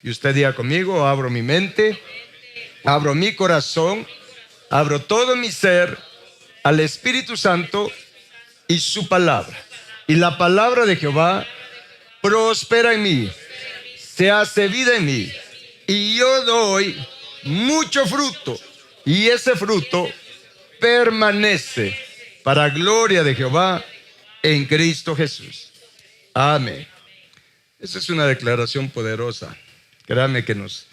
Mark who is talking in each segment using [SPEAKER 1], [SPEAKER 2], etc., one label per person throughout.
[SPEAKER 1] Y usted diga conmigo: abro mi mente, abro mi corazón, abro todo mi ser al Espíritu Santo y su palabra. Y la palabra de Jehová prospera en mí, se hace vida en mí, y yo doy mucho fruto, y ese fruto permanece para gloria de Jehová en Cristo Jesús. Amén. Esa es una declaración poderosa. Créame que nos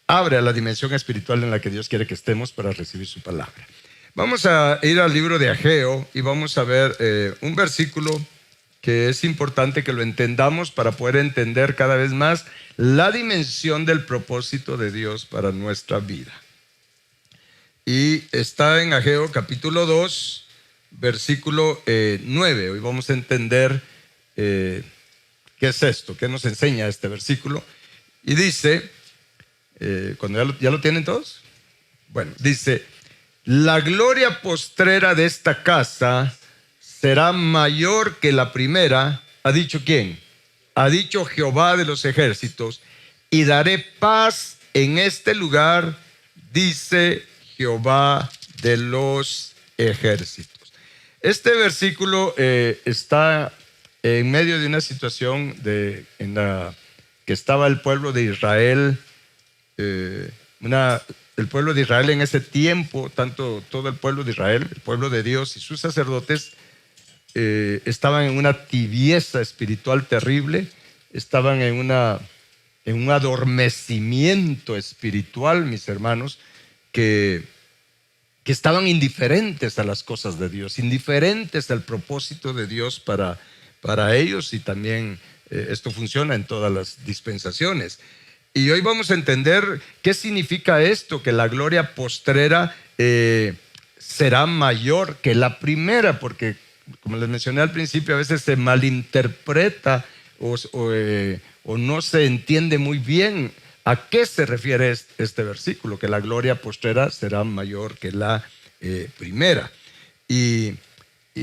[SPEAKER 1] abre a la dimensión espiritual en la que Dios quiere que estemos para recibir su palabra. Vamos a ir al libro de Ageo y vamos a ver un versículo que es importante que lo entendamos para poder entender cada vez más la dimensión del propósito de Dios para nuestra vida. Y está en Ageo capítulo 2, versículo 9. Hoy vamos a entender qué es esto, qué nos enseña este versículo. Y dice, cuando ¿ya lo tienen todos? Bueno, dice: la gloria postrera de esta casa será mayor que la primera. ¿Ha dicho quién? Ha dicho Jehová de los ejércitos. Y daré paz en este lugar, dice Jehová de los ejércitos. Este versículo está en medio de una situación en la que estaba el pueblo de Israel. El pueblo de Israel en ese tiempo, tanto todo el pueblo de Israel, el pueblo de Dios y sus sacerdotes, estaban en una tibieza espiritual terrible, estaban en un adormecimiento espiritual, mis hermanos, que estaban indiferentes a las cosas de Dios, indiferentes al propósito de Dios para ellos, y también esto funciona en todas las dispensaciones. Y hoy vamos a entender qué significa esto, que la gloria postrera será mayor que la primera, porque como les mencioné al principio, a veces se malinterpreta o no se entiende muy bien a qué se refiere este versículo, que la gloria postrera será mayor que la primera. Y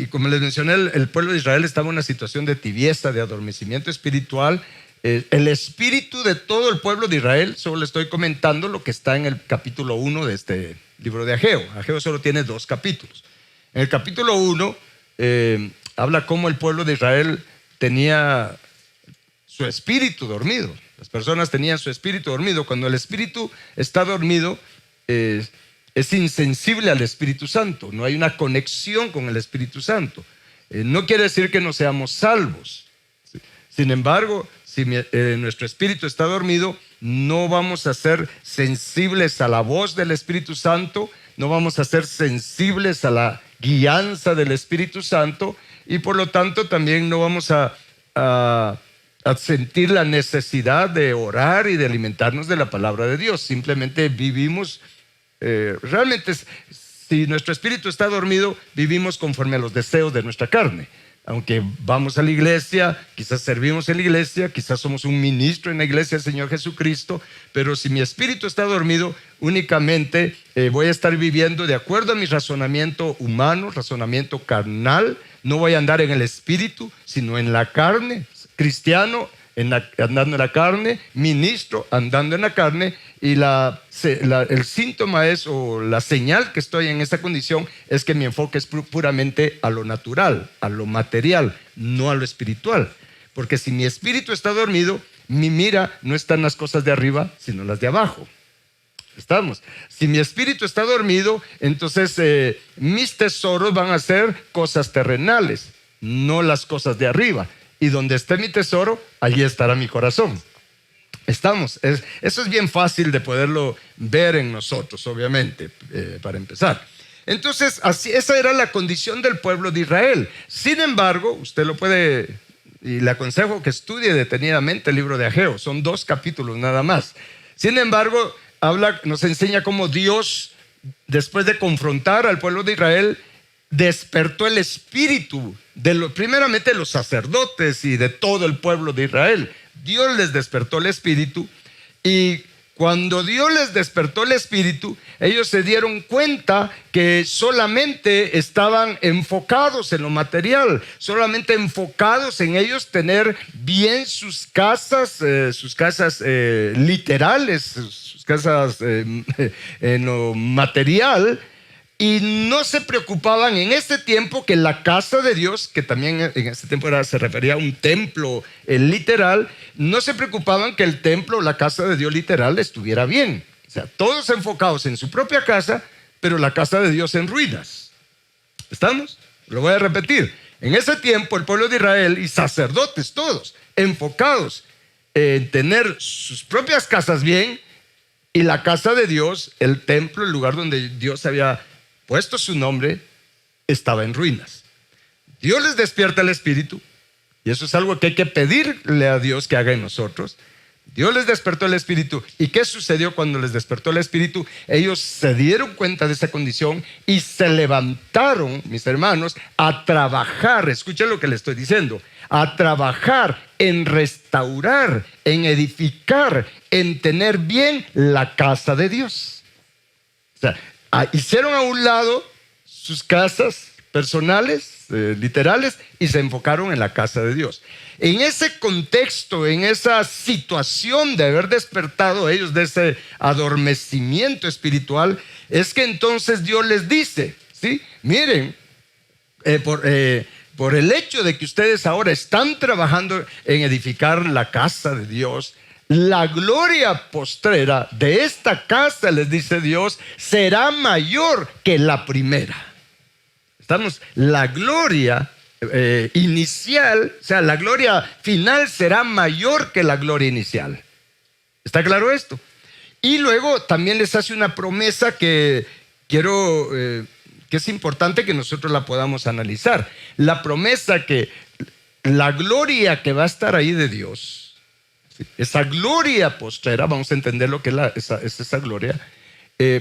[SPEAKER 1] como les mencioné, el pueblo de Israel estaba en una situación de tibieza, de adormecimiento espiritual. El espíritu de todo el pueblo de Israel, solo le estoy comentando lo que está en el capítulo 1 de este libro de Ageo. Ageo solo tiene 2 capítulos. En el capítulo 1 habla cómo el pueblo de Israel tenía su espíritu dormido. Las personas tenían su espíritu dormido. Cuando el espíritu está dormido, es insensible al Espíritu Santo. No hay una conexión con el Espíritu Santo. No quiere decir que no seamos salvos. Sin embargo, si nuestro espíritu está dormido, no vamos a ser sensibles a la voz del Espíritu Santo, no vamos a ser sensibles a la guianza del Espíritu Santo, y por lo tanto también no vamos a sentir la necesidad de orar y de alimentarnos de la palabra de Dios. Simplemente vivimos, realmente si nuestro espíritu está dormido, vivimos conforme a los deseos de nuestra carne. Aunque vamos a la iglesia, quizás servimos en la iglesia, quizás somos un ministro en la iglesia del Señor Jesucristo, pero si mi espíritu está dormido, únicamente voy a estar viviendo de acuerdo a mi razonamiento humano, razonamiento carnal. No voy a andar en el espíritu, sino en la carne. Cristiano andando en la carne, ministro andando en la carne, y el síntoma es, o la señal que estoy en esa condición, es que mi enfoque es puramente a lo natural, a lo material, no a lo espiritual. Porque si mi espíritu está dormido, mi mira no está en las cosas de arriba, sino en las de abajo. ¿Estamos? Si mi espíritu está dormido, entonces mis tesoros van a ser cosas terrenales, no las cosas de arriba. Y donde esté mi tesoro, allí estará mi corazón. ¿Estamos? Eso es bien fácil de poderlo ver en nosotros, obviamente, para empezar. Entonces, esa era la condición del pueblo de Israel. Sin embargo, usted lo puede, y le aconsejo que estudie detenidamente el libro de Ageo. Son 2 capítulos nada más. Sin embargo, nos enseña cómo Dios, después de confrontar al pueblo de Israel, despertó el espíritu primeramente de los sacerdotes y de todo el pueblo de Israel. Dios les despertó el espíritu, y Cuando Dios les despertó el espíritu, ellos se dieron cuenta que solamente estaban enfocados en lo material, solamente enfocados en ellos tener bien sus casas literales, sus casas en lo material. Y no se preocupaban en este tiempo que la casa de Dios, que también en este tiempo se refería a un templo literal, no se preocupaban que el templo, la casa de Dios literal, estuviera bien. O sea, todos enfocados en su propia casa, pero la casa de Dios en ruinas. ¿Estamos? Lo voy a repetir. En ese tiempo el pueblo de Israel y sacerdotes todos, enfocados en tener sus propias casas bien, y la casa de Dios, el templo, el lugar donde Dios había puesto su nombre, estaba en ruinas. Dios les despierta el espíritu, y eso es algo que hay que pedirle a Dios que haga en nosotros. Dios les despertó el espíritu. ¿Y qué sucedió cuando les despertó el espíritu? Ellos se dieron cuenta de esa condición y se levantaron, mis hermanos, a trabajar. Escuchen lo que les estoy diciendo: a trabajar en restaurar, en edificar, en tener bien la casa de Dios. O sea, hicieron a un lado sus casas personales, literales, y se enfocaron en la casa de Dios. En ese contexto, en esa situación de haber despertado ellos de ese adormecimiento espiritual, es que entonces Dios les dice, ¿sí? Miren, por el hecho de que ustedes ahora están trabajando en edificar la casa de Dios, la gloria postrera de esta casa, les dice Dios, será mayor que la primera. La gloria inicial, o sea, la gloria final será mayor que la gloria inicial. ¿Está claro esto? Y luego también les hace una promesa que que es importante que nosotros la podamos analizar. La promesa que la gloria que va a estar ahí de Dios, esa gloria postrera, vamos a entender lo que es esa gloria.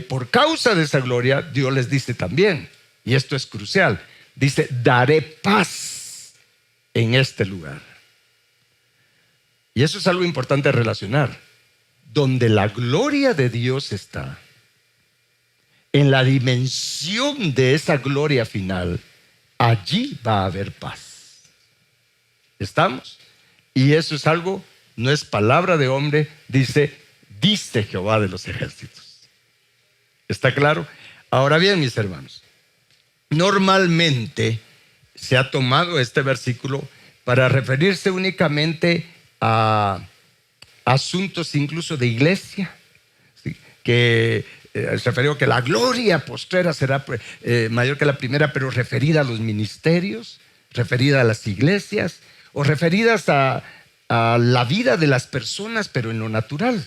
[SPEAKER 1] Por causa de esa gloria, Dios les dice también, y esto es crucial, dice: daré paz en este lugar. Y eso es algo importante a relacionar. Donde la gloria de Dios está, en la dimensión de esa gloria final, allí va a haber paz. ¿Estamos? Y eso es algo, no es palabra de hombre, dice Jehová de los ejércitos. ¿Está claro? Ahora bien, mis hermanos, normalmente se ha tomado este versículo para referirse únicamente a asuntos incluso de iglesia, ¿sí? Que se refirió que la gloria postrera será mayor que la primera, pero referida a los ministerios, referida a las iglesias, o referidas a la vida de las personas, pero en lo natural.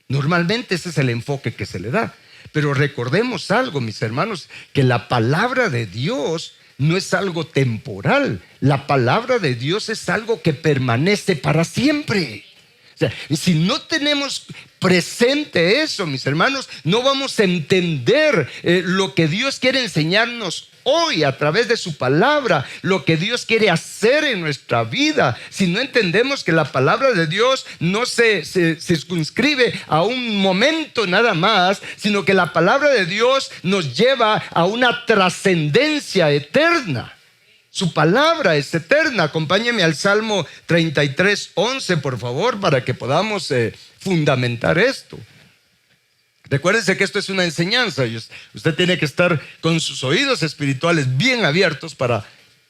[SPEAKER 1] Normalmente ese es el enfoque que se le da. Pero recordemos algo, mis hermanos, que la palabra de Dios no es algo temporal. La palabra de Dios es algo que permanece para siempre. O sea, si no tenemos presente eso, mis hermanos, no vamos a entender lo que Dios quiere enseñarnos hoy a través de su palabra, lo que Dios quiere hacer en nuestra vida. Si no entendemos que la palabra de Dios no se circunscribe a un momento nada más, sino que la palabra de Dios nos lleva a una trascendencia eterna. Su palabra es eterna. Acompáñeme al Salmo 33:11, por favor, para que podamos fundamentar esto. Recuérdense que esto es una enseñanza. Usted tiene que estar con sus oídos espirituales bien abiertos para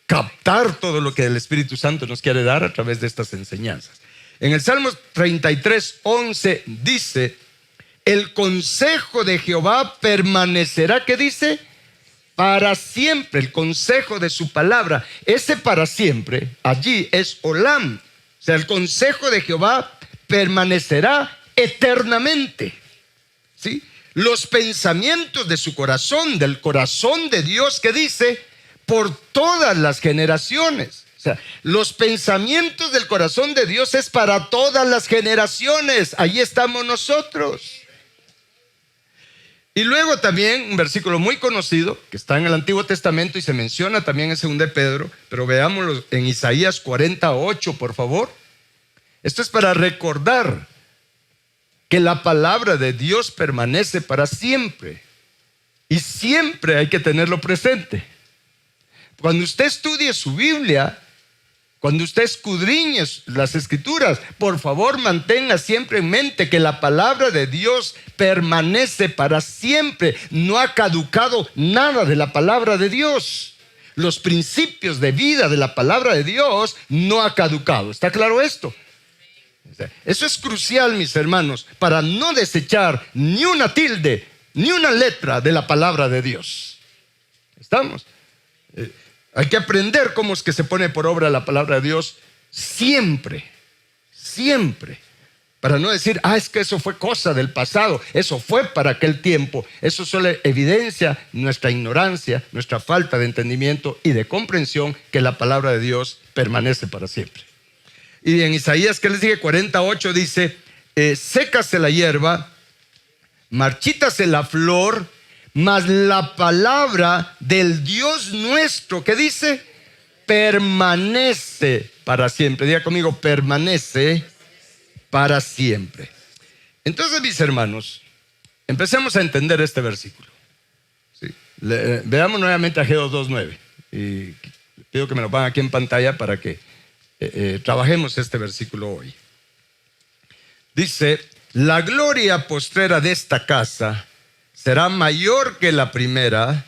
[SPEAKER 1] captar todo lo que el Espíritu Santo nos quiere dar a través de estas enseñanzas. En el Salmo 33:11 dice: el consejo de Jehová permanecerá, ¿qué dice? Para siempre. El consejo de su palabra, ese para siempre, allí es olam. O sea, el consejo de Jehová permanecerá eternamente. ¿Sí? Los pensamientos de su corazón, del corazón de Dios, que dice, por todas las generaciones. O sea, los pensamientos del corazón de Dios es para todas las generaciones. Ahí estamos nosotros. Y luego también un versículo muy conocido que está en el Antiguo Testamento y se menciona también en 2 de Pedro, pero veámoslo en Isaías 48, por favor. Esto es para recordar que la palabra de Dios permanece para siempre. Y siempre hay que tenerlo presente. Cuando usted estudie su Biblia, cuando usted escudriñe las Escrituras, por favor mantenga siempre en mente que la palabra de Dios permanece para siempre. No ha caducado nada de la palabra de Dios. Los principios de vida de la palabra de Dios no ha caducado. ¿Está claro esto? Eso es crucial, mis hermanos, para no desechar ni una tilde, ni una letra de la palabra de Dios. ¿Estamos? Hay que aprender cómo es que se pone por obra la palabra de Dios siempre, siempre. Para no decir, es que eso fue cosa del pasado, eso fue para aquel tiempo. Eso solo evidencia nuestra ignorancia, nuestra falta de entendimiento y de comprensión que la palabra de Dios permanece para siempre. Y en Isaías, ¿qué les dije? 48 dice, sécase la hierba, marchítase la flor, mas la palabra del Dios nuestro, ¿qué dice? Permanece para siempre. Diga conmigo, permanece para siempre. Entonces, mis hermanos, empecemos a entender este versículo. ¿Sí? Veamos nuevamente a Ageo 2:9. Y pido que me lo pongan aquí en pantalla para que trabajemos este versículo hoy. Dice, la gloria postrera de esta casa será mayor que la primera,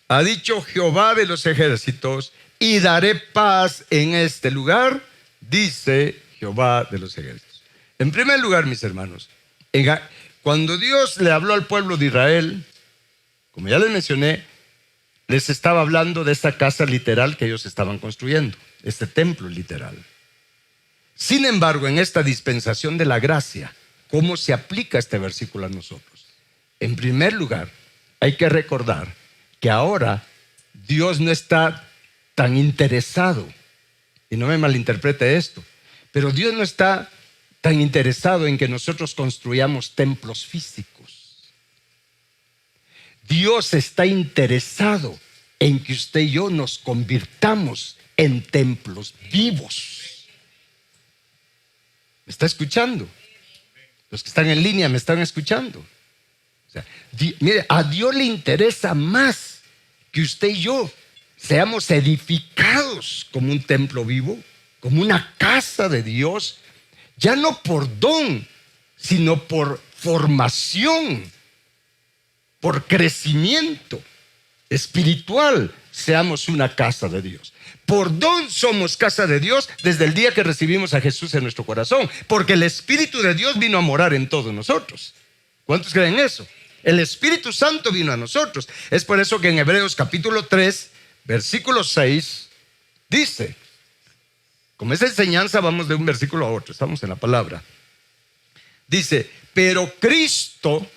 [SPEAKER 1] ha dicho Jehová de los ejércitos, y daré paz en este lugar, dice Jehová de los ejércitos. En primer lugar, mis hermanos, cuando Dios le habló al pueblo de Israel, como ya les mencioné, les estaba hablando de esta casa literal que ellos estaban construyendo, este templo literal. Sin embargo, en esta dispensación de la gracia, ¿cómo se aplica este versículo a nosotros? En primer lugar, hay que recordar que ahora Dios no está tan interesado, y no me malinterprete esto, pero Dios no está tan interesado en que nosotros construyamos templos físicos. Dios está interesado en que usted y yo nos convirtamos en templos vivos. ¿Me está escuchando? Los que están en línea me están escuchando. O sea, mire, a Dios le interesa más que usted y yo seamos edificados como un templo vivo, como una casa de Dios, ya no por don, sino por formación, por crecimiento espiritual, seamos una casa de Dios. Por don somos casa de Dios desde el día que recibimos a Jesús en nuestro corazón, porque el Espíritu de Dios vino a morar en todos nosotros. ¿Cuántos creen eso? El Espíritu Santo vino a nosotros. Es por eso que en Hebreos capítulo 3, versículo 6, dice, como esa enseñanza vamos de un versículo a otro, estamos en la palabra. Dice, pero Cristo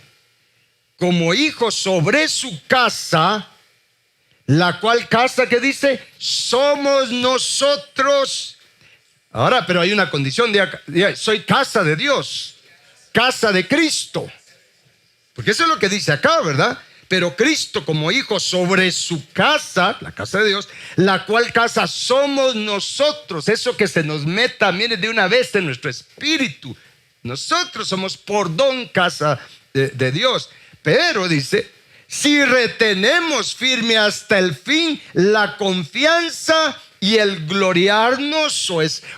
[SPEAKER 1] como hijo sobre su casa, la cual casa que dice, somos nosotros. Ahora, pero hay una condición, soy casa de Dios, casa de Cristo. Porque eso es lo que dice acá, ¿verdad? Pero Cristo como hijo sobre su casa, la casa de Dios, la cual casa somos nosotros. Eso que se nos meta, mire, de una vez en nuestro espíritu. Nosotros somos por don casa de Dios. Pero dice, si retenemos firme hasta el fin la confianza y el gloriarnos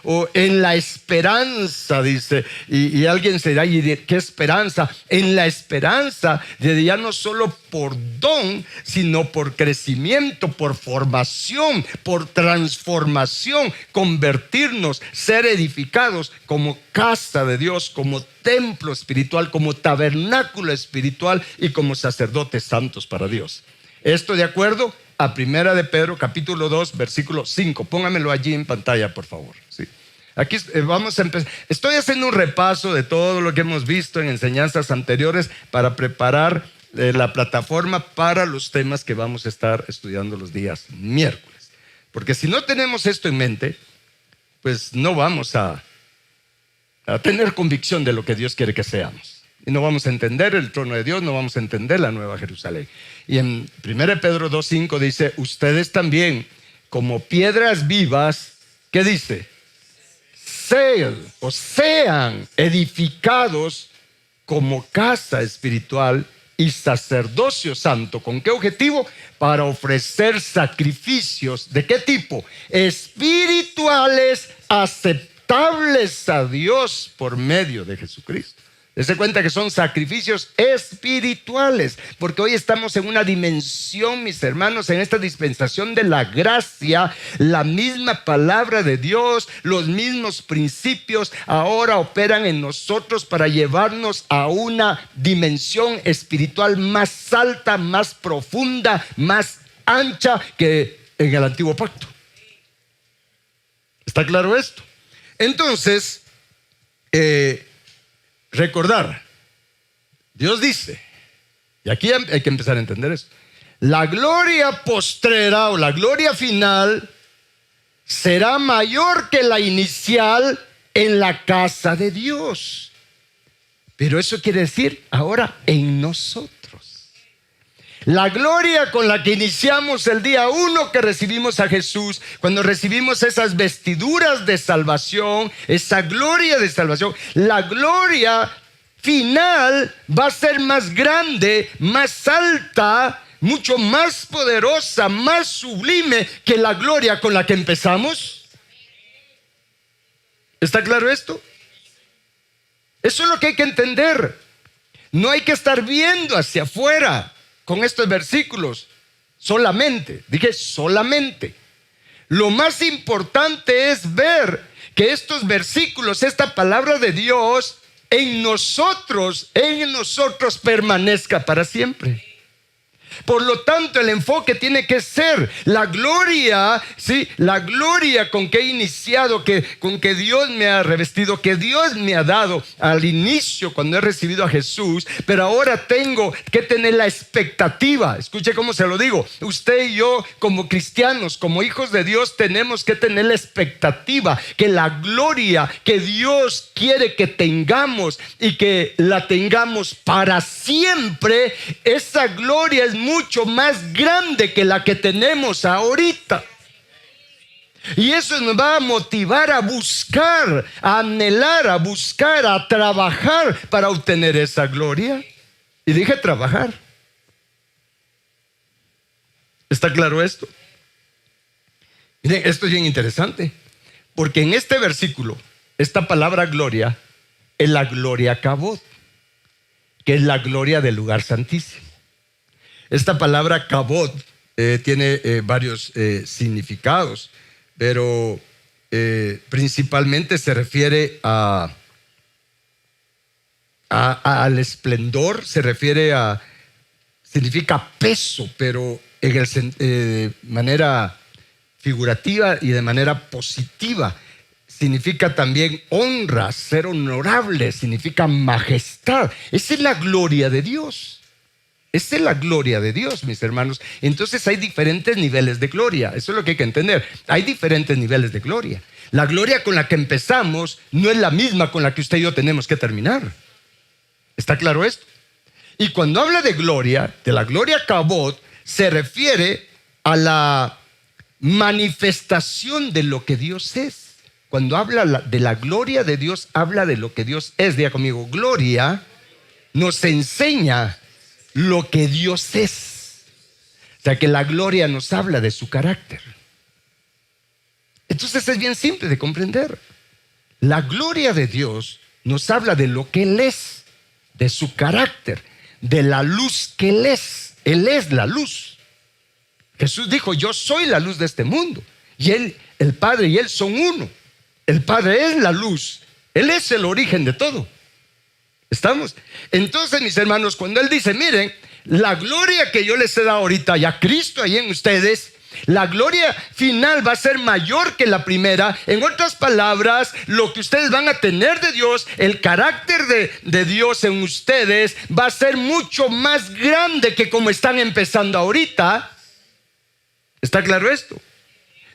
[SPEAKER 1] o en la esperanza, dice, y alguien se dirá, ¿y qué esperanza? En la esperanza de ya no solo por don, sino por crecimiento, por formación, por transformación, convertirnos, ser edificados como casa de Dios, como templo espiritual, como tabernáculo espiritual y como sacerdotes santos para Dios. Esto de acuerdo a Primera de Pedro capítulo 2 versículo 5. Póngamelo allí en pantalla, por favor. ¿Sí? Aquí vamos a empezar. Estoy haciendo un repaso de todo lo que hemos visto en enseñanzas anteriores para preparar la plataforma para los temas que vamos a estar estudiando los días miércoles. Porque si no tenemos esto en mente, pues no vamos a tener convicción de lo que Dios quiere que seamos. Y no vamos a entender el trono de Dios, no vamos a entender la Nueva Jerusalén. Y en 1 Pedro 2:5 dice, ustedes también como piedras vivas, ¿qué dice? Sean edificados como casa espiritual y sacerdocio santo. ¿Con qué objetivo? Para ofrecer sacrificios. ¿De qué tipo? Espirituales, aceptables a Dios por medio de Jesucristo. Dese cuenta que son sacrificios espirituales, porque hoy estamos en una dimensión, mis hermanos, en esta dispensación de la gracia. La misma palabra de Dios, los mismos principios ahora operan en nosotros para llevarnos a una dimensión espiritual más alta, más profunda, más ancha que en el antiguo pacto. ¿Está claro esto? Entonces, recordar, Dios dice, y aquí hay que empezar a entender eso: la gloria postrera o la gloria final será mayor que la inicial en la casa de Dios. Pero eso quiere decir ahora en nosotros. La gloria con la que iniciamos el día 1 que recibimos a Jesús, cuando recibimos esas vestiduras de salvación, esa gloria de salvación, la gloria final va a ser más grande, más alta, mucho más poderosa, más sublime que la gloria con la que empezamos. ¿Está claro esto? Eso es lo que hay que entender. No hay que estar viendo hacia afuera con estos versículos solamente. Dije solamente. Lo más importante es ver que estos versículos, esta palabra de Dios, en nosotros permanezca para siempre. Por lo tanto, el enfoque tiene que ser la gloria, ¿sí? La gloria con que he iniciado, con que Dios me ha revestido, que Dios me ha dado al inicio cuando he recibido a Jesús. Pero ahora tengo que tener la expectativa. Escuche cómo se lo digo. Usted y yo, como cristianos, como hijos de Dios, tenemos que tener la expectativa que la gloria que Dios quiere que tengamos y que la tengamos para siempre, esa gloria es mucho más grande que la que tenemos ahorita. Y eso nos va a motivar a buscar, a anhelar, a buscar, a trabajar para obtener esa gloria. Y dije trabajar. ¿Está claro esto? Miren, esto es bien interesante, porque en este versículo, esta palabra gloria es la gloria kabod, que es la gloria del lugar santísimo. Esta palabra kabod tiene varios significados, pero principalmente se refiere al esplendor, significa peso, pero de manera figurativa y de manera positiva. Significa también honra, ser honorable, significa majestad. Esa es la gloria de Dios. Esa es la gloria de Dios, mis hermanos. Entonces hay diferentes niveles de gloria. Eso es lo que hay que entender. Hay diferentes niveles de gloria. La gloria con la que empezamos no es la misma con la que usted y yo tenemos que terminar. ¿Está claro esto? Y cuando habla de gloria, de la gloria kabod, se refiere a la manifestación de lo que Dios es. Cuando habla de la gloria de Dios, habla de lo que Dios es. Diga conmigo, gloria nos enseña lo que Dios es. O sea que la gloria nos habla de su carácter. Entonces es bien simple de comprender. La gloria de Dios nos habla de lo que Él es, de su carácter, de la luz que Él es. Él es la luz. Jesús dijo, yo soy la luz de este mundo. Y Él, el Padre y Él son uno. El Padre es la luz. Él es el origen de todo. ¿Estamos? Entonces, mis hermanos, cuando Él dice, miren, la gloria que yo les he dado ahorita, ya Cristo ahí en ustedes, la gloria final va a ser mayor que la primera. En otras palabras, lo que ustedes van a tener de Dios, el carácter de Dios en ustedes va a ser mucho más grande que como están empezando ahorita. ¿Está claro esto?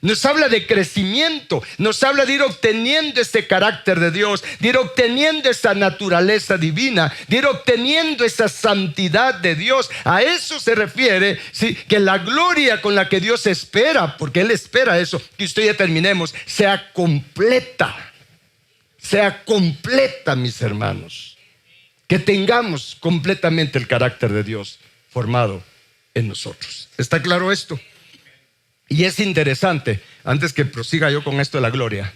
[SPEAKER 1] Nos habla de crecimiento, nos habla de ir obteniendo ese carácter de Dios, de ir obteniendo esa naturaleza divina, de ir obteniendo esa santidad de Dios. A eso se refiere, ¿sí? Que la gloria con la que Dios espera, porque Él espera eso, que usted ya terminemos, sea completa, mis hermanos. que tengamos completamente el carácter de Dios formado en nosotros. ¿Está claro esto? Y es interesante, antes que prosiga yo con esto de la gloria,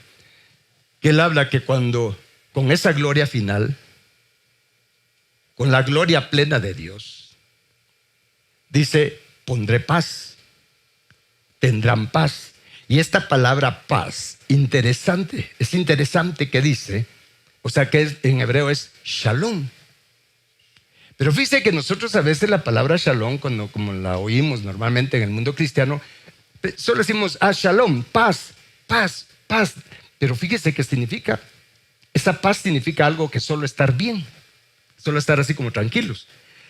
[SPEAKER 1] que él habla que cuando, con esa gloria final, con la gloria plena de Dios, dice, pondré paz, tendrán paz. Y esta palabra paz, interesante, es interesante que dice, o sea que en hebreo es shalom. Pero fíjese que nosotros a veces la palabra shalom, como la oímos normalmente en el mundo cristiano, solo decimos shalom, paz, paz, paz. Pero fíjese que significa, esa paz significa algo que solo estar bien, solo estar así como tranquilos.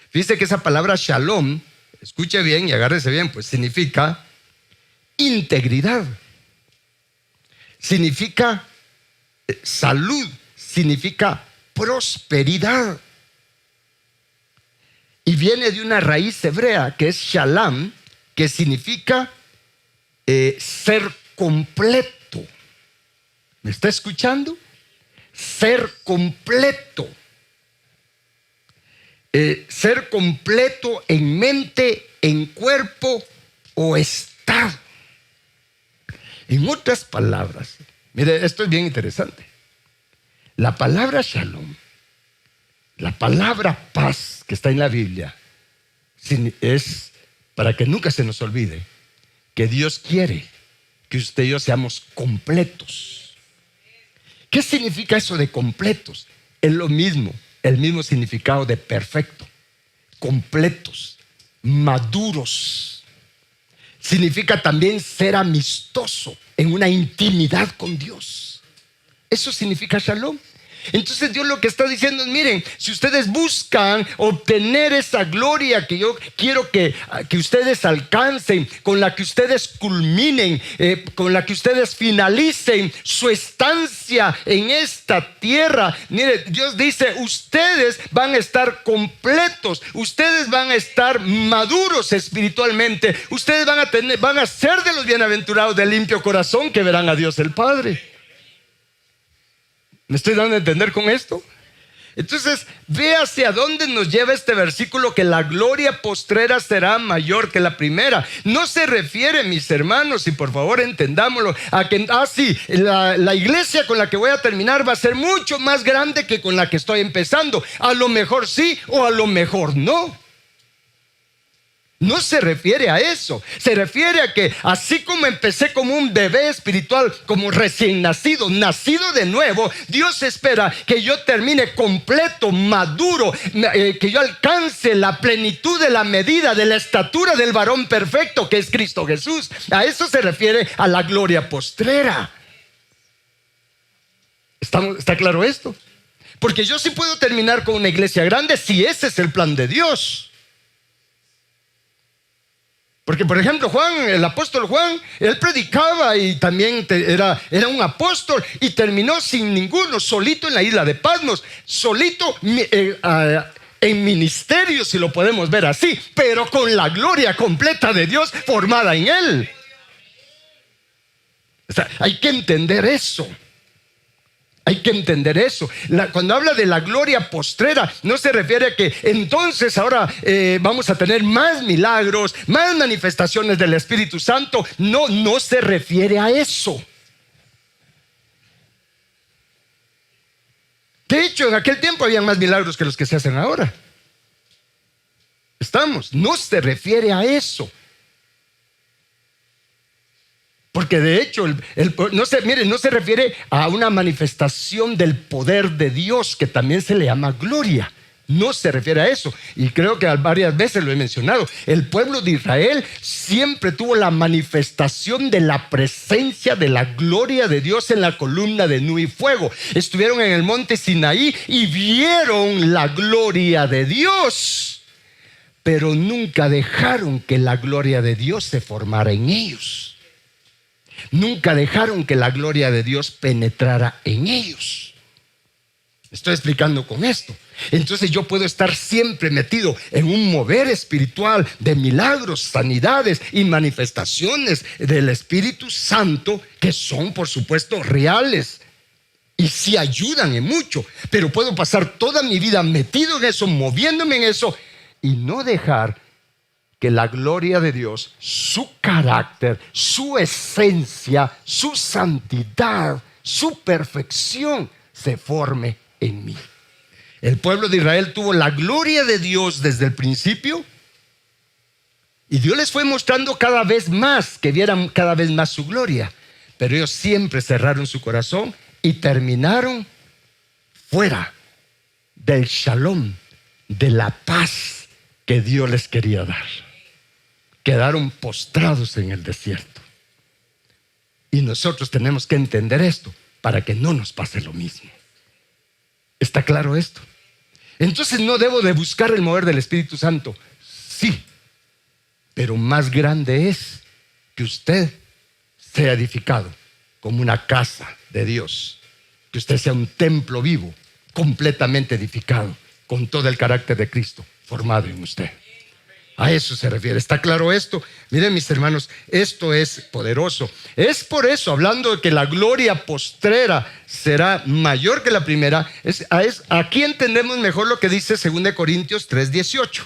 [SPEAKER 1] Fíjese que esa palabra shalom, escuche bien y agárrese bien, pues significa integridad, significa salud, significa prosperidad. Y viene de una raíz hebrea que es shalom, que significa ser completo. ¿Me está escuchando? Ser completo. Ser completo en mente, en cuerpo o estado. En otras palabras, mire, esto es bien interesante. La palabra shalom, la palabra paz que está en la Biblia, es para que nunca se nos olvide que Dios quiere que usted y yo seamos completos. ¿Qué significa eso de completos? Es lo mismo, el mismo significado de perfecto. Completos, maduros. Significa también ser amistoso en una intimidad con Dios. Eso significa shalom. Entonces Dios lo que está diciendo es, miren, si ustedes buscan obtener esa gloria que yo quiero que ustedes alcancen, con la que ustedes culminen, con la que ustedes finalicen su estancia en esta tierra, mire, Dios dice, ustedes van a estar completos, ustedes van a estar maduros espiritualmente, ustedes van a ser de los bienaventurados de limpio corazón que verán a Dios el Padre. ¿Me estoy dando a entender con esto? Entonces, ve hacia dónde nos lleva este versículo, que la gloria postrera será mayor que la primera. No se refiere, mis hermanos, y por favor entendámoslo, a que, la iglesia con la que voy a terminar va a ser mucho más grande que con la que estoy empezando. A lo mejor sí o a lo mejor no. No se refiere a eso. Se refiere a que así como empecé como un bebé espiritual, como recién nacido, nacido de nuevo, Dios espera que yo termine completo, maduro, que yo alcance la plenitud de la medida, de la estatura del varón perfecto que es Cristo Jesús. A eso se refiere a la gloria postrera. ¿Está claro esto? Porque yo sí puedo terminar con una iglesia grande si ese es el plan de Dios. Porque, por ejemplo, Juan, el apóstol Juan, él predicaba y también era un apóstol y terminó sin ninguno, solito en la isla de Patmos, solito en ministerio, si lo podemos ver así, pero con la gloria completa de Dios formada en él. O sea, hay que entender eso. Hay que entender eso. Cuando habla de la gloria postrera, no se refiere a que entonces ahora vamos a tener más milagros, más manifestaciones del Espíritu Santo. No se refiere a eso. De hecho, en aquel tiempo había más milagros que los que se hacen ahora. No se refiere a eso. Porque de hecho, no se refiere a una manifestación del poder de Dios, que también se le llama gloria. No se refiere a eso. Y creo que varias veces lo he mencionado. El pueblo de Israel siempre tuvo la manifestación de la presencia de la gloria de Dios en la columna de nube y fuego. Estuvieron en el monte Sinaí y vieron la gloria de Dios, pero nunca dejaron que la gloria de Dios se formara en ellos. Nunca dejaron que la gloria de Dios penetrara en ellos. Estoy explicando con esto. Entonces yo puedo estar siempre metido en un mover espiritual de milagros, sanidades y manifestaciones del Espíritu Santo, que son por supuesto reales, y sí ayudan en mucho, pero puedo pasar toda mi vida metido en eso, moviéndome en eso y no dejar que la gloria de Dios, su carácter, su esencia, su santidad, su perfección se forme en mí. El pueblo de Israel tuvo la gloria de Dios desde el principio y Dios les fue mostrando cada vez más, que vieran cada vez más su gloria, pero ellos siempre cerraron su corazón y terminaron fuera del shalom, de la paz que Dios les quería dar. Quedaron postrados en el desierto. Y nosotros tenemos que entender esto para que no nos pase lo mismo. ¿Está claro esto? Entonces no debo de buscar el mover del Espíritu Santo. Sí, pero más grande es que usted sea edificado como una casa de Dios, que usted sea un templo vivo, completamente edificado, con todo el carácter de Cristo formado en usted. A eso se refiere. ¿Está claro esto? Miren, mis hermanos, esto es poderoso. Es por eso, hablando de que la gloria postrera será mayor que la primera, aquí entendemos mejor lo que dice 2 Corintios 3:18.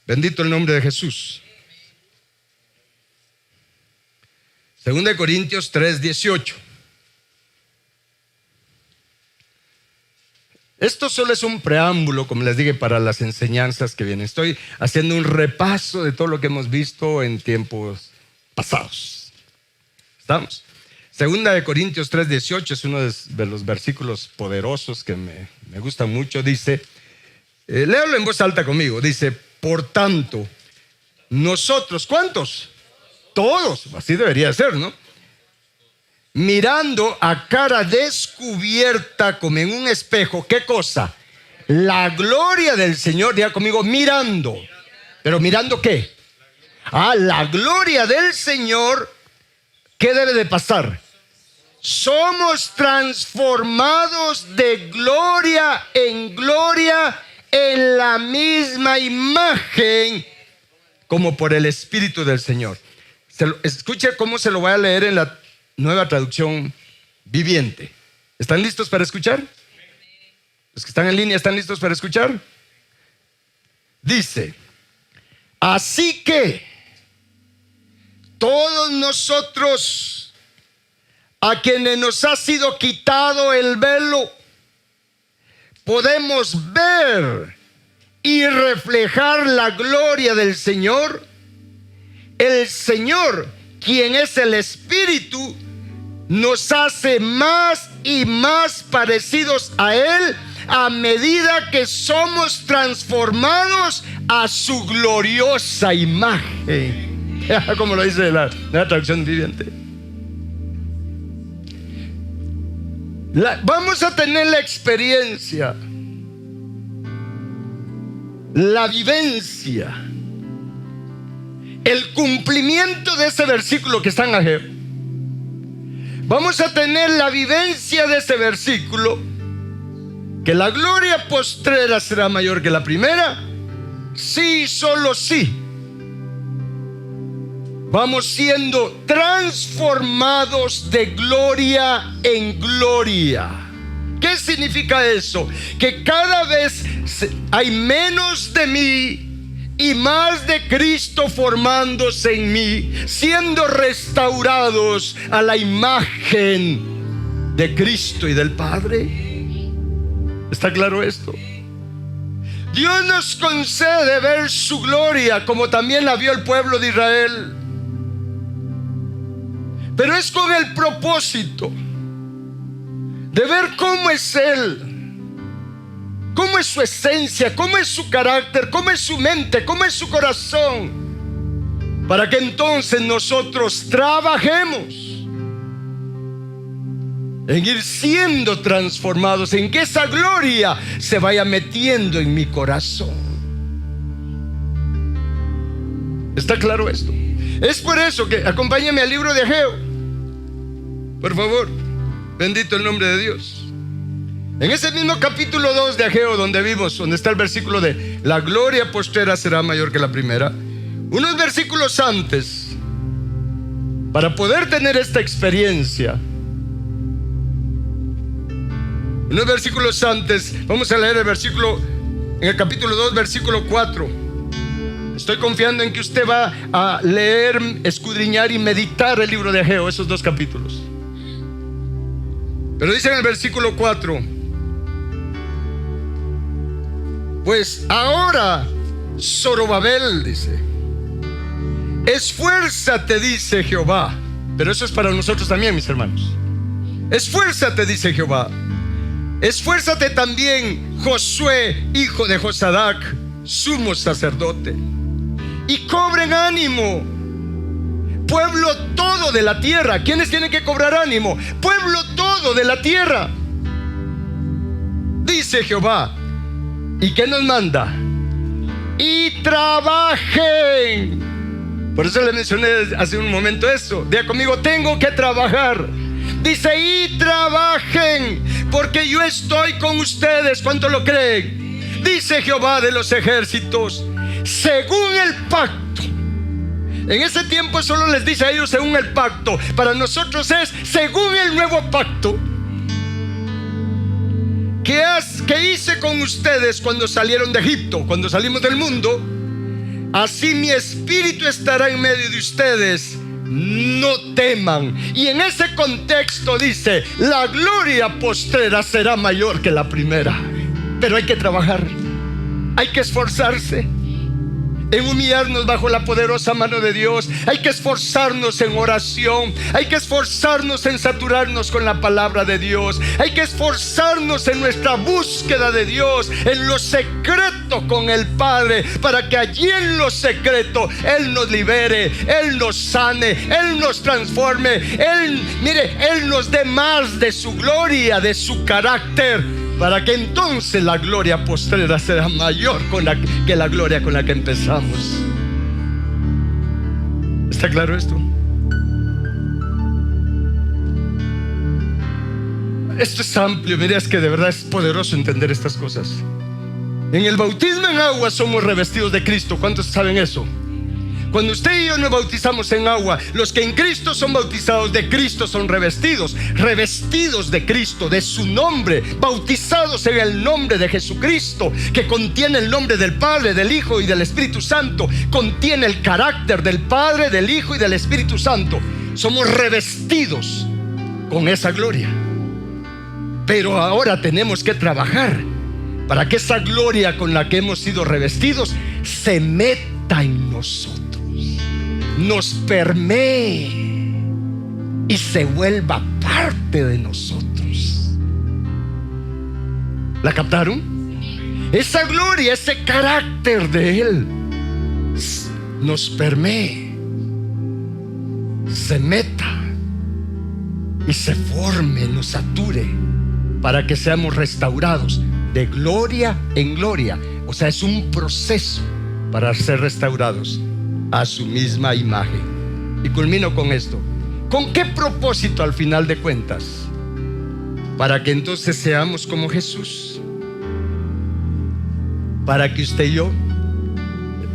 [SPEAKER 1] Bendito el nombre de Jesús. 2 Corintios 3:18. Esto solo es un preámbulo, como les dije, para las enseñanzas que vienen. Estoy haciendo un repaso de todo lo que hemos visto en tiempos pasados. ¿Estamos? 2 Corintios 3:18 es uno de los versículos poderosos que me gusta mucho. Dice, léalo en voz alta conmigo. Dice, por tanto, nosotros, ¿cuántos? Todos, así debería ser, ¿no? Mirando a cara descubierta como en un espejo, ¿qué cosa? La gloria del Señor. Diga conmigo, mirando. ¿Pero mirando qué? La gloria del Señor. ¿Qué debe de pasar? Somos transformados de gloria en la misma imagen como por el Espíritu del Señor. Escuche cómo se lo voy a leer en la Nueva Traducción Viviente. ¿Están listos para escuchar? Los que están en línea, ¿están listos para escuchar? Dice, así que todos nosotros, a quienes nos ha sido quitado el velo, podemos ver y reflejar la gloria del Señor. El Señor, quien es el Espíritu, nos hace más y más parecidos a Él a medida que somos transformados a su gloriosa imagen. Como lo dice la traducción viviente. Vamos a tener la experiencia, la vivencia, el cumplimiento de ese versículo que está en Ageo. Vamos a tener la vivencia de ese versículo, que la gloria postrera será mayor que la primera. Sí, solo sí. Vamos siendo transformados de gloria en gloria. ¿Qué significa eso? Que cada vez hay menos de mí y más de Cristo formándose en mí, siendo restaurados a la imagen de Cristo y del Padre. ¿Está claro esto? Dios nos concede ver su gloria como también la vio el pueblo de Israel, pero es con el propósito de ver cómo es Él, cómo es su esencia, cómo es su carácter, cómo es su mente, cómo es su corazón, para que entonces nosotros trabajemos en ir siendo transformados, en que esa gloria se vaya metiendo en mi corazón. ¿Está claro esto? Es por eso que acompáñame al libro de Ageo, por favor. Bendito el nombre de Dios. En ese mismo capítulo 2 de Ageo, donde vimos, donde está el versículo de la gloria postrera será mayor que la primera, unos versículos antes, para poder tener esta experiencia, Unos versículos antes, vamos a leer en el capítulo 2, versículo 4. Estoy confiando en que usted va a leer, escudriñar y meditar el libro de Ageo, esos 2 capítulos. Pero dice en el versículo 4: pues ahora, Zorobabel, dice, esfuérzate, dice Jehová. Pero eso es para nosotros también, mis hermanos. Esfuérzate, dice Jehová. Esfuérzate también, Josué, hijo de Josadac, sumo sacerdote, y cobren ánimo, pueblo todo de la tierra. ¿Quiénes tienen que cobrar ánimo? Pueblo todo de la tierra, dice Jehová. ¿Y qué nos manda? Y trabajen. Por eso le mencioné hace un momento eso. Diga conmigo: tengo que trabajar. Dice: y trabajen, porque yo estoy con ustedes. ¿Cuánto lo creen? Dice Jehová de los ejércitos, según el pacto. En ese tiempo solo les dice a ellos según el pacto. Para nosotros es según el nuevo pacto que hice con ustedes cuando salieron de Egipto, cuando salimos del mundo. Así mi espíritu estará en medio de ustedes. No teman. Y en ese contexto dice: la gloria postrera será mayor que la primera. Pero hay que trabajar, hay que esforzarse en humillarnos bajo la poderosa mano de Dios. Hay que esforzarnos en oración. Hay que esforzarnos en saturarnos con la palabra de Dios. Hay que esforzarnos en nuestra búsqueda de Dios, en lo secreto con el Padre, para que allí en lo secreto Él nos libere, Él nos sane, Él nos transforme, Él nos dé más de su gloria, de su carácter, para que entonces la gloria postrera será mayor que la gloria con la que empezamos. ¿Está claro esto? Esto es amplio. Mira, es que de verdad es poderoso entender estas cosas. En el bautismo en agua somos revestidos de Cristo. ¿Cuántos saben eso? Cuando usted y yo nos bautizamos en agua, los que en Cristo son bautizados de Cristo son revestidos de Cristo, de su nombre, bautizados en el nombre de Jesucristo, que contiene el nombre del Padre, del Hijo y del Espíritu Santo. Contiene el carácter del Padre, del Hijo y del Espíritu Santo. Somos revestidos con esa gloria. Pero ahora tenemos que trabajar para que esa gloria con la que hemos sido revestidos se meta en nosotros, nos permee y se vuelva parte de nosotros. ¿La captaron? Esa gloria, ese carácter de Él nos permee, se meta y se forme, nos sature, para que seamos restaurados de gloria en gloria. O sea, es un proceso para ser restaurados a su misma imagen. Y culmino con esto. ¿Con qué propósito al final de cuentas? Para que entonces seamos como Jesús. Para que usted y yo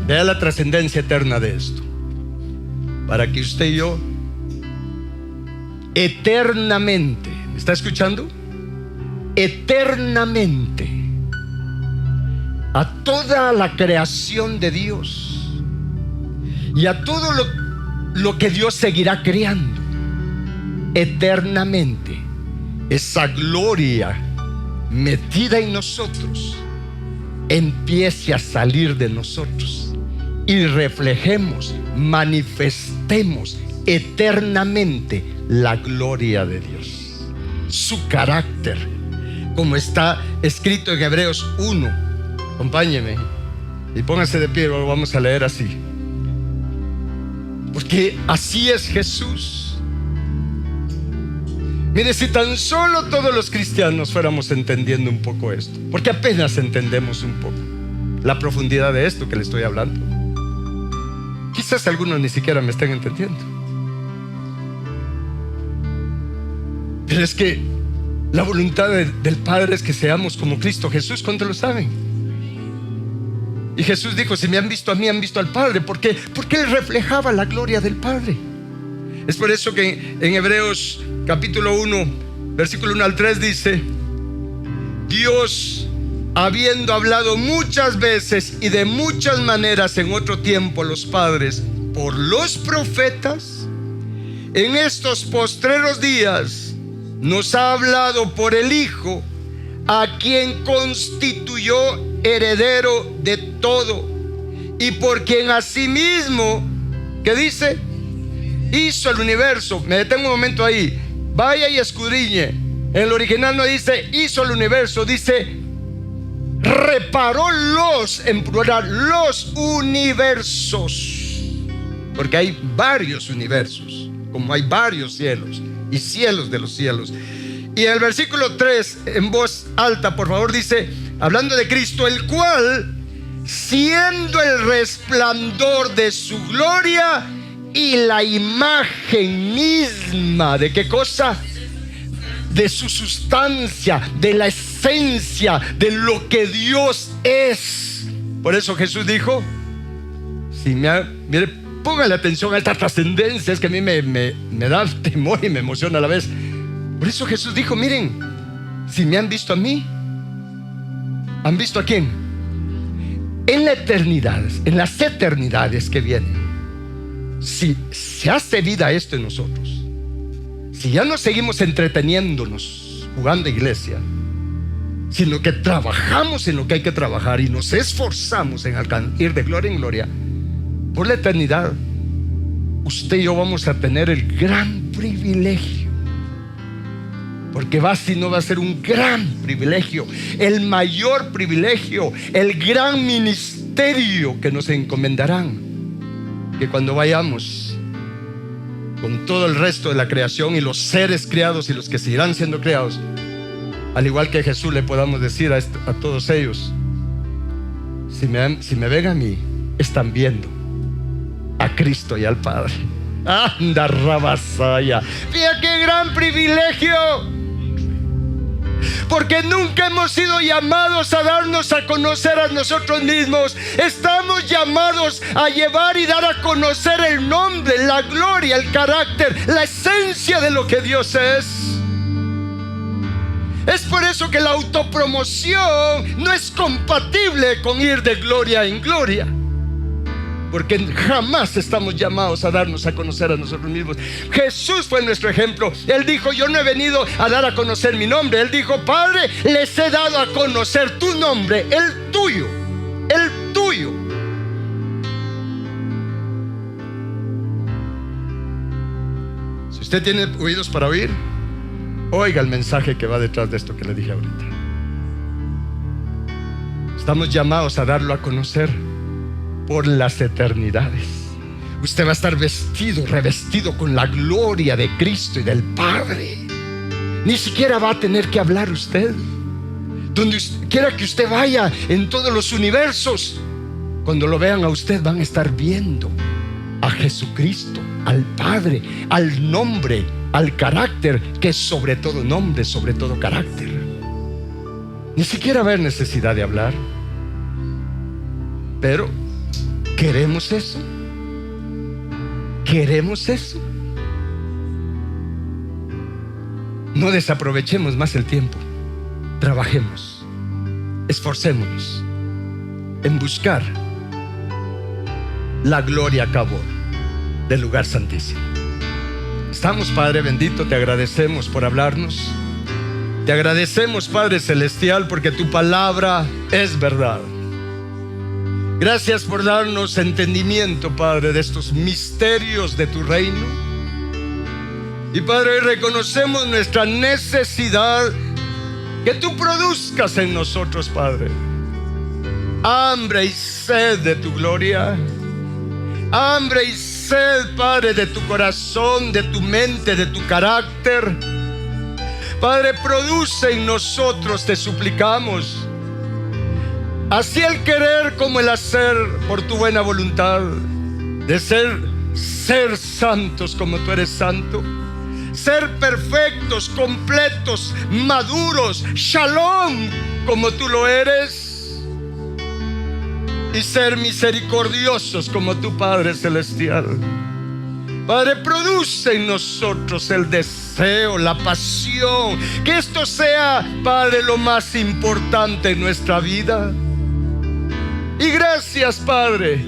[SPEAKER 1] vea la trascendencia eterna de esto. Para que usted y yo eternamente, ¿me está escuchando? Eternamente, a toda la creación de Dios y a todo lo que Dios seguirá creando, eternamente, esa gloria metida en nosotros empiece a salir de nosotros y reflejemos, manifestemos eternamente la gloria de Dios, su carácter, como está escrito en Hebreos 1. Acompáñeme y pónganse de pie, lo vamos a leer así. Porque así es Jesús. Mire, si tan solo todos los cristianos fuéramos entendiendo un poco esto, porque apenas entendemos un poco la profundidad de esto que le estoy hablando. Quizás algunos ni siquiera me estén entendiendo. Pero es que la voluntad del Padre es que seamos como Cristo Jesús. ¿Cuántos lo saben? Y Jesús dijo: si me han visto a mí, han visto al Padre. ¿Por qué? Porque Él reflejaba la gloria del Padre. Es por eso que en Hebreos capítulo 1, versículo 1 al 3 dice: Dios, habiendo hablado muchas veces y de muchas maneras en otro tiempo a los padres por los profetas, en estos postreros días nos ha hablado por el Hijo, a quien constituyó heredero de todo y por quien asimismo, ¿qué dice? Hizo el universo. Me detengo un momento ahí. Vaya y escudriñe. En el original no dice hizo el universo, dice reparó los, en plural, los universos. Porque hay varios universos, como hay varios cielos y cielos de los cielos. Y en el versículo 3, en voz alta, por favor, dice, hablando de Cristo, el cual, siendo el resplandor de su gloria y la imagen misma, ¿de qué cosa? De su sustancia, de la esencia, de lo que Dios es. Por eso Jesús dijo, mire, póngale atención a esta trascendencia, es que a mí me da temor y me emociona a la vez. Por eso Jesús dijo, miren, si me han visto a mí, ¿han visto a quién? En la eternidad, en las eternidades que vienen, si se hace vida esto en nosotros, si ya no seguimos entreteniéndonos jugando iglesia, sino que trabajamos en lo que hay que trabajar y nos esforzamos en ir de gloria en gloria, por la eternidad, usted y yo vamos a tener el gran privilegio. Porque si no va a ser un gran privilegio, el mayor privilegio, el gran ministerio que nos encomendarán. Que cuando vayamos con todo el resto de la creación y los seres creados y los que seguirán siendo creados, al igual que Jesús, le podamos decir a todos ellos, si me ven a mí, están viendo a Cristo y al Padre. Anda rabasaya. Fíjate qué gran privilegio. Porque nunca hemos sido llamados a darnos a conocer a nosotros mismos. Estamos llamados a llevar y dar a conocer el nombre, la gloria, el carácter, la esencia de lo que Dios es. Es por eso que la autopromoción no es compatible con ir de gloria en gloria. Porque jamás estamos llamados a darnos a conocer a nosotros mismos. Jesús fue nuestro ejemplo. Él dijo, yo no he venido a dar a conocer mi nombre. Él dijo, Padre, les he dado a conocer tu nombre, el tuyo, el tuyo. Si usted tiene oídos para oír, oiga el mensaje que va detrás de esto que le dije ahorita. Estamos llamados a darlo a conocer por las eternidades. Usted va a estar vestido, revestido con la gloria de Cristo y del Padre. Ni siquiera va a tener que hablar usted. Donde quiera que usted vaya en todos los universos, cuando lo vean a usted, van a estar viendo a Jesucristo, al Padre, al nombre, al carácter, que es sobre todo nombre, sobre todo carácter. Ni siquiera va a haber necesidad de hablar. Pero ¿queremos eso? ¿Queremos eso? No desaprovechemos más el tiempo. Trabajemos, esforcémonos en buscar la gloria a cabo del lugar santísimo. Estamos, Padre bendito, te agradecemos por hablarnos. Te agradecemos, Padre celestial, porque tu palabra es verdad. Gracias por darnos entendimiento, Padre, de estos misterios de tu reino. Y Padre, reconocemos nuestra necesidad que tú produzcas en nosotros, Padre, hambre y sed de tu gloria, hambre y sed, Padre, de tu corazón, de tu mente, de tu carácter. Padre, produce en nosotros, te suplicamos, así el querer como el hacer por tu buena voluntad, de ser santos como tú eres santo, ser perfectos, completos, maduros, shalom como tú lo eres, y ser misericordiosos como tu Padre celestial. Padre, produce en nosotros el deseo, la pasión. Que esto sea, Padre, lo más importante en nuestra vida. Y gracias, Padre,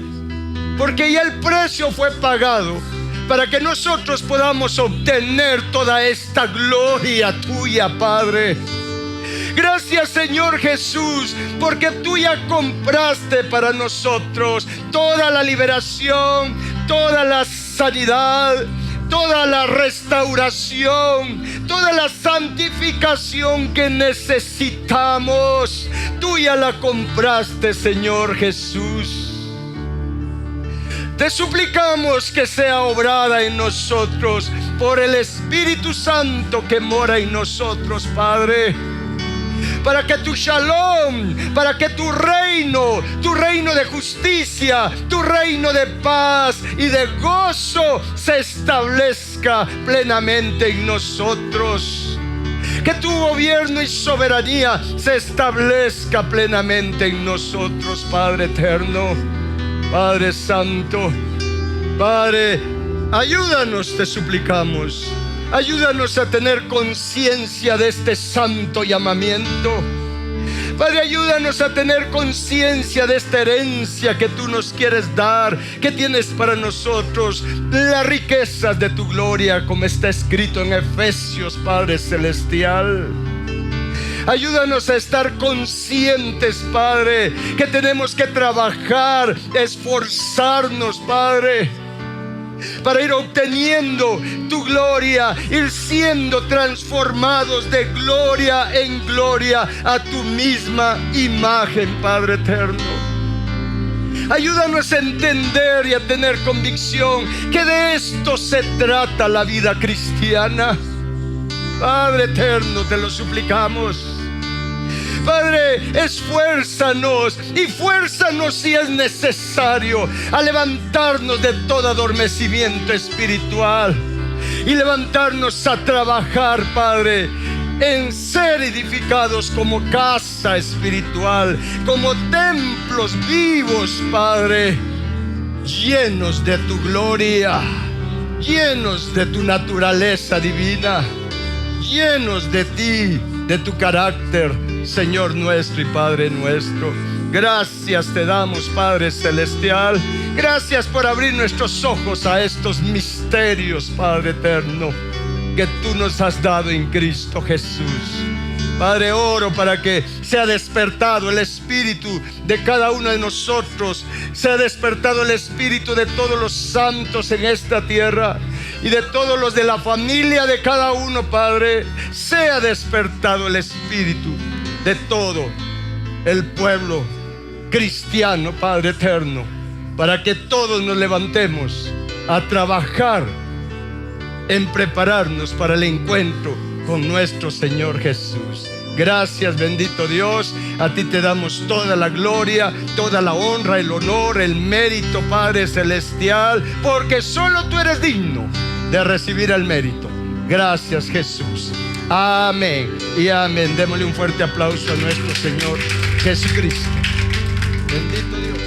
[SPEAKER 1] porque ya el precio fue pagado para que nosotros podamos obtener toda esta gloria tuya, Padre. Gracias, Señor Jesús, porque tú ya compraste para nosotros toda la liberación, toda la sanidad, toda la restauración, toda la santificación que necesitamos. Tú ya la compraste, Señor Jesús. Te suplicamos que sea obrada en nosotros por el Espíritu Santo que mora en nosotros, Padre. Para que tu shalom, para que tu reino de justicia, tu reino de paz y de gozo se establezca plenamente en nosotros. Que tu gobierno y soberanía se establezca plenamente en nosotros, Padre eterno, Padre santo. Padre, ayúdanos, te suplicamos. Ayúdanos a tener conciencia de este santo llamamiento. Padre, ayúdanos a tener conciencia de esta herencia que tú nos quieres dar, que tienes para nosotros, las riquezas de tu gloria, como está escrito en Efesios, Padre celestial. Ayúdanos a estar conscientes, Padre, que tenemos que trabajar, esforzarnos, Padre, para ir obteniendo tu gloria, ir siendo transformados de gloria en gloria a tu misma imagen, Padre eterno. Ayúdanos a entender y a tener convicción que de esto se trata la vida cristiana. Padre eterno, te lo suplicamos. Padre, esfuérzanos y fuérzanos si es necesario a levantarnos de todo adormecimiento espiritual y levantarnos a trabajar, Padre, en ser edificados como casa espiritual, como templos vivos, Padre, llenos de tu gloria, llenos de tu naturaleza divina, llenos de ti, de tu carácter, Señor nuestro y Padre nuestro. Gracias te damos, Padre celestial. Gracias por abrir nuestros ojos a estos misterios, Padre eterno, que tú nos has dado en Cristo Jesús. Padre, oro para que sea despertado el espíritu de cada uno de nosotros, sea despertado el espíritu de todos los santos en esta tierra y de todos los de la familia de cada uno, Padre. Sea despertado el espíritu de todo el pueblo cristiano, Padre eterno, para que todos nos levantemos a trabajar en prepararnos para el encuentro con nuestro Señor Jesús. Gracias, bendito Dios. A ti te damos toda la gloria, toda la honra, el honor, el mérito, Padre celestial, porque solo tú eres digno de recibir el mérito. Gracias, Jesús. Amén y amén. Démosle un fuerte aplauso a nuestro Señor Jesucristo. Bendito Dios.